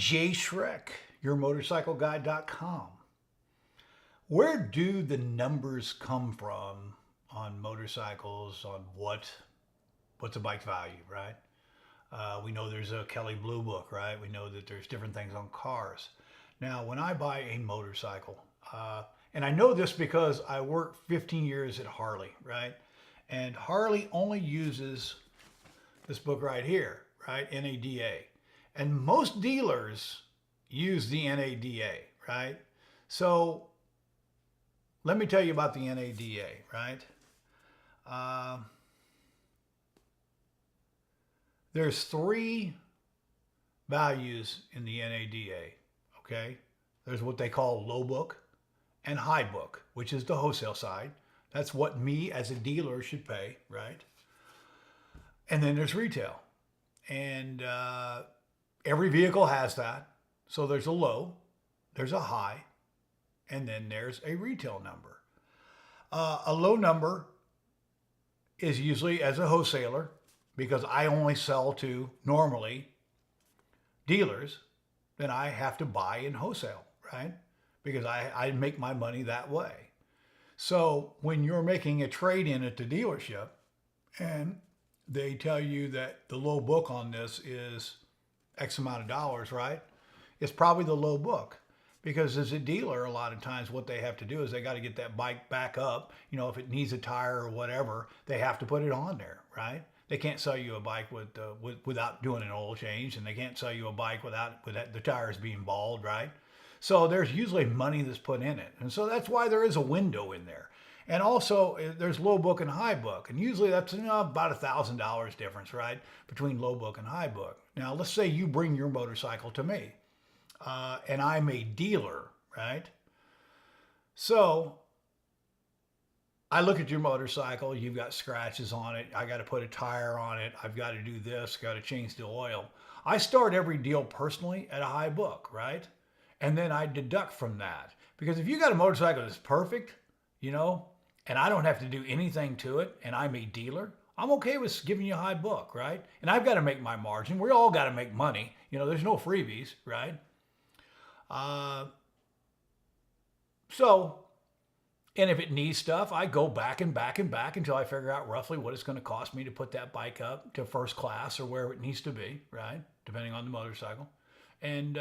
Jay Shrek, yourmotorcycleguide.com. Where do the numbers come from on motorcycles, on what's a bike value, right? We know there's a Kelly Blue Book, right? We know that there's different things on cars. Now, when I buy a motorcycle, and I know this because I worked 15 years at Harley, right? And Harley only uses this book right here, right? NADA. And most dealers use the NADA, right? So let me tell you about the NADA, right? There's three values in the NADA, okay? There's what they call low book and high book, which is the wholesale side. That's what me as a dealer should pay, right? And then there's retail. And every vehicle has that. So there's a low, there's a high, and then there's a retail number. A low number is usually as a wholesaler, because I only sell to normally dealers, then I have to buy in wholesale, right? Because I make my money that way. So when you're making a trade-in at the dealership and they tell you that the low book on this is X amount of dollars, right? It's probably the low book. Because as a dealer, a lot of times what they have to do is they got to get that bike back up. You know, if it needs a tire or whatever, they have to put it on there, right? They can't sell you a bike without doing an oil change, and they can't sell you a bike without the tires being bald, right? So there's usually money that's put in it. And so that's why there is a window in there. And also there's low book and high book. And usually that's about $1,000 difference, right? Between low book and high book. Now, let's say you bring your motorcycle to me and I'm a dealer, right? So I look at your motorcycle, you've got scratches on it. I got to put a tire on it. I've got to do this, got to change the oil. I start every deal personally at a high book, right? And then I deduct from that. Because if you got a motorcycle that's perfect, you know, and I don't have to do anything to it, and I'm a dealer, I'm okay with giving you a high book, right? And I've got to make my margin. We all got to make money. You know, there's no freebies, right? And if it needs stuff, I go back and back and back until I figure out roughly what it's going to cost me to put that bike up to first class or wherever it needs to be, right? Depending on the motorcycle. And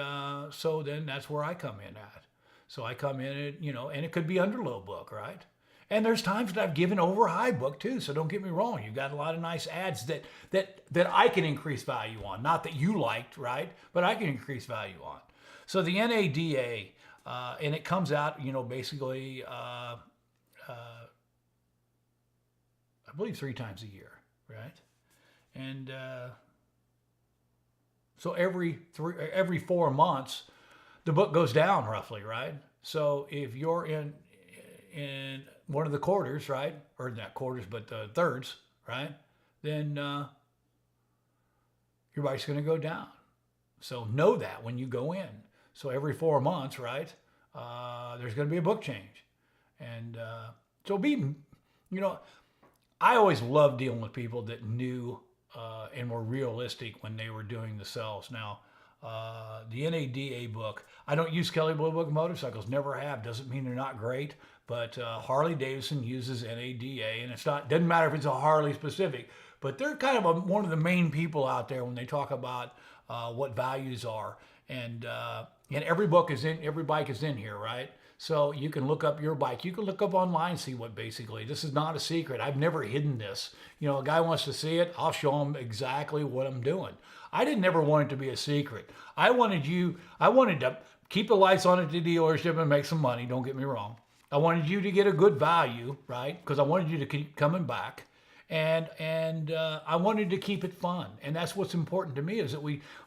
so then that's where I come in at. So I come in at, you know, and it could be under low book, right? And there's times that I've given over high book too. So don't get me wrong. You've got a lot of nice ads that I can increase value on. Not that you liked, right? But I can increase value on. So the NADA, and it comes out, you know, basically, I believe 3 times a year, right? And so every 4 months, the book goes down roughly, right? So if you're in one of the quarters, right, or not quarters, but thirds, right, then your bike's going to go down. So know that when you go in. So every 4 months, right, there's going to be a book change. And so you know, I always loved dealing with people that knew and were realistic when they were doing the sales. Now, the NADA book, I don't use Kelly Blue Book motorcycles, never have. Doesn't mean they're not great, but Harley-Davidson uses NADA, and doesn't matter if it's a Harley specific, but they're kind of one of the main people out there when they talk about what values are. And every bike is in here, right? So you can look up your bike. You can look up online, see what basically, this is not a secret. I've never hidden this. You know, a guy wants to see it, I'll show him exactly what I'm doing. I didn't ever want it to be a secret. I wanted to keep the lights on at the dealership and make some money, don't get me wrong. I wanted you to get a good value, right? Because I wanted you to keep coming back. And I wanted to keep it fun. And that's what's important to me, is that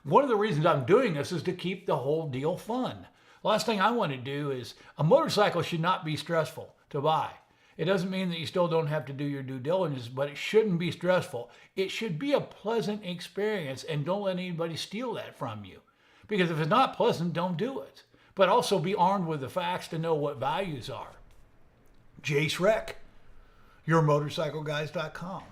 one of the reasons I'm doing this is to keep the whole deal fun. Last thing I want to do is, a motorcycle should not be stressful to buy. It doesn't mean that you still don't have to do your due diligence, but it shouldn't be stressful. It should be a pleasant experience, and don't let anybody steal that from you. Because if it's not pleasant, don't do it. But also be armed with the facts to know what values are. Jay Shrek, yourmotorcycleguys.com.